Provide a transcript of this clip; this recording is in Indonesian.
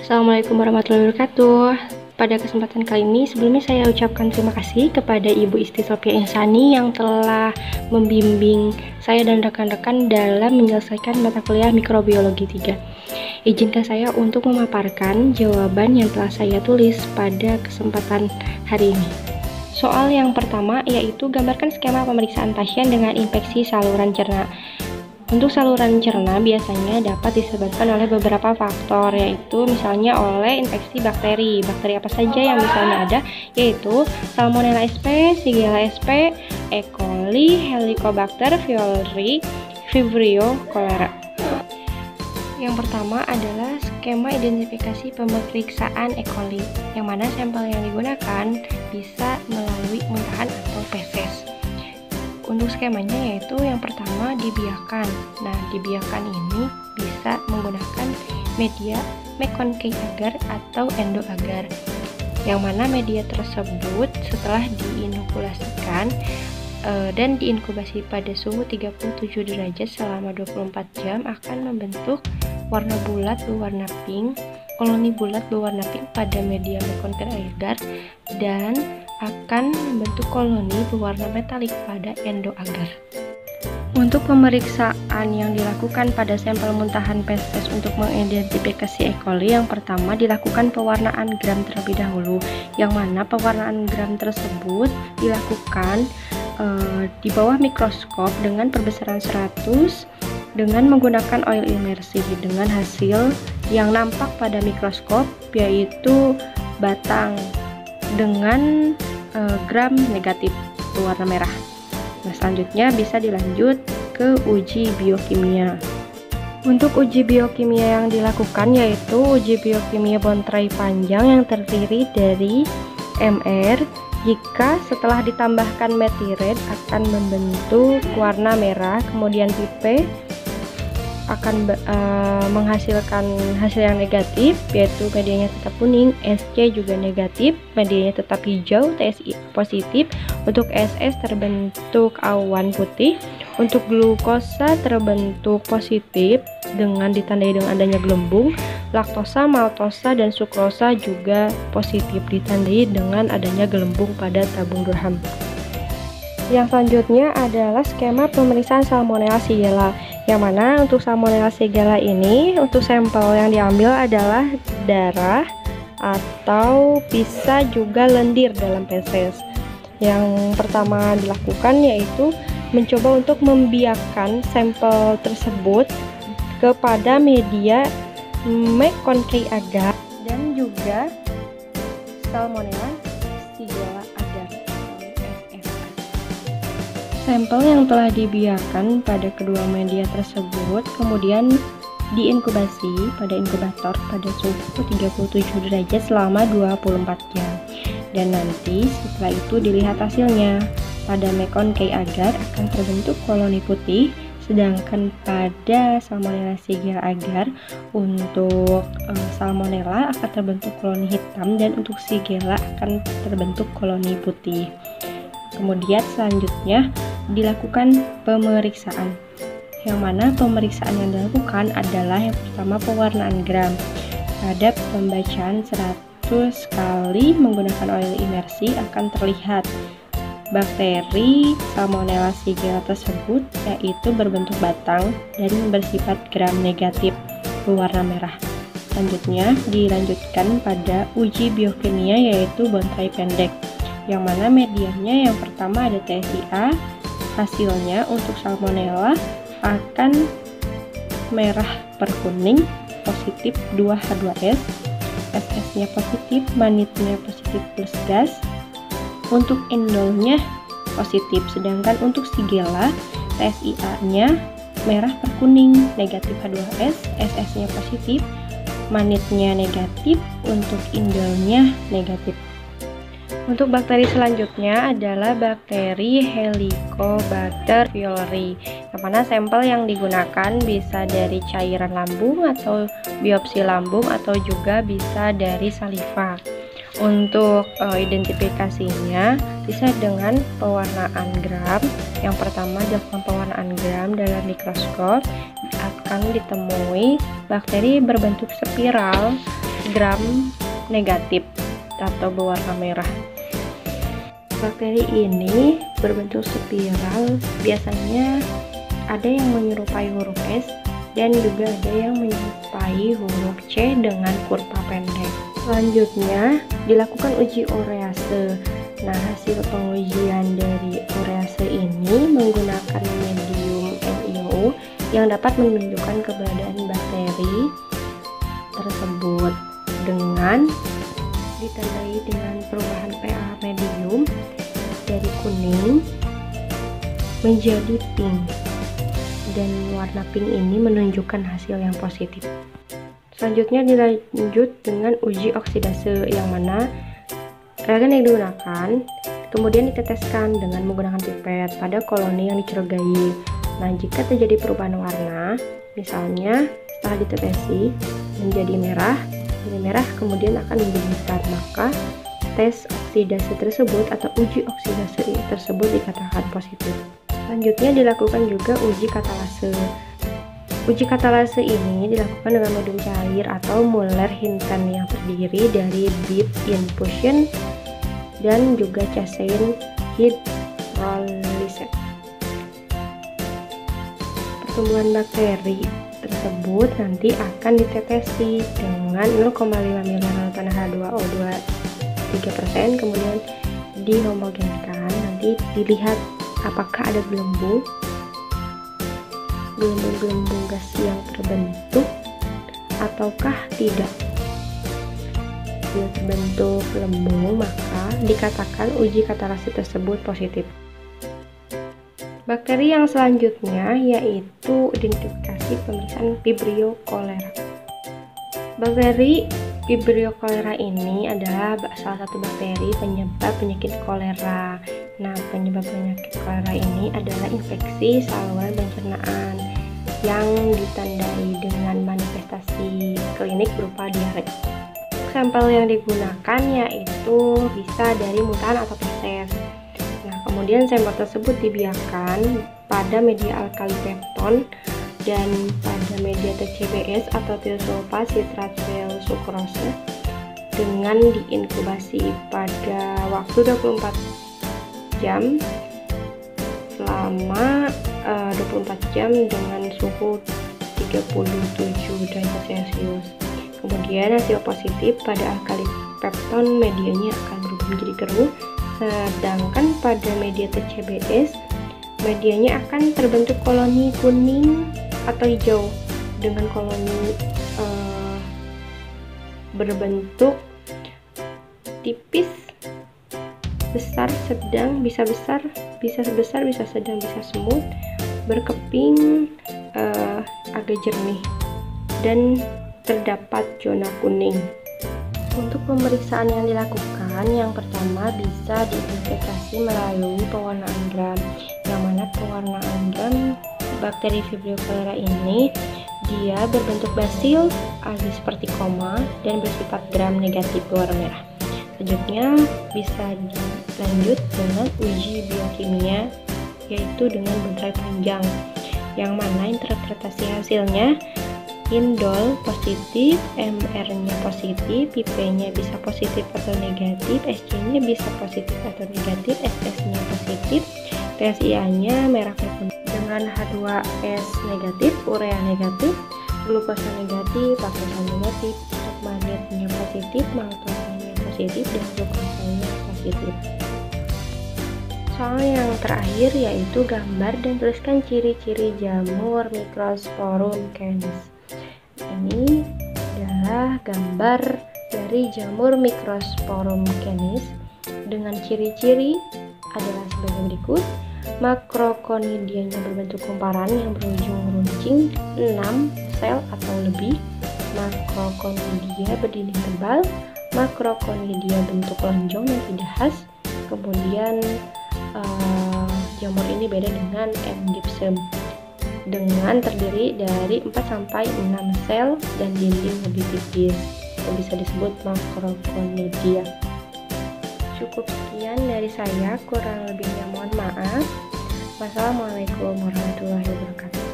Assalamualaikum warahmatullahi wabarakatuh. Pada kesempatan kali ini, sebelumnya saya ucapkan terima kasih kepada Ibu Isti Sofia Insani yang telah membimbing saya dan rekan-rekan dalam menyelesaikan mata kuliah Mikrobiologi 3. Izinkan saya untuk memaparkan jawaban yang telah saya tulis pada kesempatan hari ini. Soal yang pertama yaitu gambarkan skema pemeriksaan pasien dengan infeksi saluran cerna. Untuk saluran cerna biasanya dapat disebabkan oleh beberapa faktor, yaitu misalnya oleh infeksi bakteri. Bakteri apa saja yang misalnya ada, yaitu Salmonella sp, Shigella sp, E. coli, Helicobacter pylori, Vibrio cholera. Yang pertama adalah skema identifikasi pemeriksaan E. coli, yang mana sampel yang digunakan bisa melalui muntahan atau feses. Untuk skemanya yaitu yang pertama dibiakan. Nah, dibiakan ini bisa menggunakan media McConkey agar atau endo agar, yang mana media tersebut setelah diinokulasikan dan diinkubasi pada suhu 37 derajat selama 24 jam akan membentuk warna bulat berwarna pink, koloni bulat berwarna pink pada media McConkey agar, dan akan membentuk koloni berwarna metalik pada endo agar. Untuk pemeriksaan yang dilakukan pada sampel muntahan feses untuk mengidentifikasi E. coli, yang pertama dilakukan pewarnaan gram terlebih dahulu, yang mana pewarnaan gram tersebut dilakukan di bawah mikroskop dengan perbesaran 100 dengan menggunakan oil imersi, dengan hasil yang nampak pada mikroskop yaitu batang dengan gram negatif berwarna merah. Nah, selanjutnya bisa dilanjut ke uji biokimia. Untuk uji biokimia yang dilakukan yaitu uji biokimia bonsai panjang yang terdiri dari MR. Jika setelah ditambahkan metiret akan membentuk warna merah, kemudian pipe akan menghasilkan hasil yang negatif, yaitu medianya tetap kuning, SC juga negatif, medianya tetap hijau, TSI positif, untuk SS terbentuk awan putih, untuk glukosa terbentuk positif dengan ditandai dengan adanya gelembung, laktosa, maltosa, dan sukrosa juga positif ditandai dengan adanya gelembung pada tabung Durham. Yang selanjutnya adalah skema pemeriksaan Salmonella Shigella, yang mana untuk Salmonella Shigella ini untuk sampel yang diambil adalah darah atau bisa juga lendir dalam feses. Yang pertama dilakukan yaitu mencoba untuk membiarkan sampel tersebut kepada media McConkey agar dan juga Salmonella Shigella agar. Sampel yang telah dibiarkan pada kedua media tersebut kemudian diinkubasi pada inkubator pada suhu 37 derajat selama 24 jam. Dan nanti setelah itu dilihat hasilnya. Pada McConkey agar akan terbentuk koloni putih, sedangkan pada Salmonella Shigella agar untuk Salmonella akan terbentuk koloni hitam dan untuk Shigella akan terbentuk koloni putih. Kemudian selanjutnya dilakukan pemeriksaan, yang mana pemeriksaan yang dilakukan adalah yang pertama pewarnaan gram. Pada pembacaan 100 kali menggunakan oil imersi akan terlihat bakteri Salmonella Shigella tersebut yaitu berbentuk batang dan bersifat gram negatif berwarna merah. Selanjutnya dilanjutkan pada uji biokimia yaitu bonsai pendek, yang mana medianya yang pertama ada TSIA. Hasilnya untuk Salmonella akan merah berkuning, positif 2H2S, SS-nya positif, manitnya positif plus gas, untuk indolnya positif, sedangkan untuk Shigella TSIA-nya merah berkuning, negatif H2S, SS-nya positif, manitnya negatif, untuk indolnya negatif. Untuk bakteri selanjutnya adalah bakteri Helicobacter pylori, yang mana sampel yang digunakan bisa dari cairan lambung atau biopsi lambung atau juga bisa dari saliva. Untuk identifikasinya bisa dengan pewarnaan gram. Yang pertama dilakukan pewarnaan gram dalam mikroskop, akan ditemui bakteri berbentuk spiral gram negatif atau berwarna merah. Bakteri ini berbentuk spiral, biasanya ada yang menyerupai huruf S dan juga ada yang menyerupai huruf C dengan kurva pendek. Selanjutnya dilakukan uji urease. Nah, hasil pengujian dari urease ini menggunakan medium NiO yang dapat menunjukkan keberadaan bakteri tersebut dengan ditandai dengan perubahan pH medium dari kuning menjadi pink, dan warna pink ini menunjukkan hasil yang positif. Selanjutnya dilanjut dengan uji oksidase, yang mana reagen yang digunakan kemudian diteteskan dengan menggunakan pipet pada koloni yang dicurigai. Nah, jika terjadi perubahan warna, misalnya setelah ditetesi menjadi merah kemudian akan menjadi hitam, maka tes oksidasi tersebut atau uji oksidasi tersebut dikatakan positif. Selanjutnya dilakukan juga uji katalase. Uji katalase ini dilakukan dengan medium cair atau Muller Hinton yang terdiri dari bit infusion dan juga casein hydrolyse. Pertumbuhan bakteri tersebut nanti akan ditetesi dengan 0,5 ml tanah H2O2 3%, kemudian dihomogenkan. Nanti dilihat apakah ada gelembung gas yang terbentuk ataukah tidak. Bila terbentuk gelembung, maka dikatakan uji katalase tersebut positif. Bakteri yang selanjutnya yaitu identifikasi pemeriksaan Vibrio cholera. Bakteri Vibrio cholera ini adalah salah satu bakteri penyebab penyakit kolera. Nah, penyebab penyakit kolera ini adalah infeksi saluran pencernaan yang ditandai dengan manifestasi klinik berupa diare. Sampel yang digunakan yaitu bisa dari mutan atau feses. Nah, kemudian sampel tersebut dibiarkan pada media alkali pepton dan pada media TCBS atau tiosulfat sitrat sukrose dengan diinkubasi pada waktu 24 jam selama 24 jam dengan suhu 37 derajat Celcius. Kemudian hasil positif pada alkali pepton medianya akan berubah menjadi keruh, sedangkan pada media TCBS medianya akan terbentuk koloni kuning atau hijau dengan koloni berbentuk tipis, besar, sedang, bisa besar, bisa sedang, bisa semut, berkeping, agak jernih, dan terdapat zona kuning. Untuk pemeriksaan yang dilakukan, yang pertama bisa diidentifikasi melalui pewarnaan gram, yang mana pewarnaan gram bakteri Vibrio cholera ini dia berbentuk basil, algi seperti koma, dan bersifat gram negatif berwarna merah. Selanjutnya bisa dilanjut dengan uji biokimia, yaitu dengan bentrai panjang, yang mana interpretasi hasilnya indol positif, MR-nya positif, PP-nya bisa positif atau negatif, SC-nya bisa positif atau negatif, SS-nya positif, TSIA-nya merah kuning dengan H2S negatif, urea negatif, glukosa negatif, laktosa negatif, magnetnya positif, maltosanya positif, dan glukosanya positif. Soal yang terakhir yaitu gambar dan tuliskan ciri-ciri jamur Microsporum canis. Ini adalah gambar dari jamur Microsporum canis dengan ciri-ciri adalah sebagai berikut. Makrokonidianya berbentuk kumparan yang berujung runcing 6 sel atau lebih. Makrokonidia berdinding tebal. Makrokonidia bentuk lonjong yang tidak khas. Kemudian jamur ini beda dengan M. gypsum dengan terdiri dari 4-6 sel dan dinding lebih tipis, yang bisa disebut makrokonidia. Cukup sekian dari saya, kurang lebihnya mohon maaf. Wassalamualaikum warahmatullahi wabarakatuh.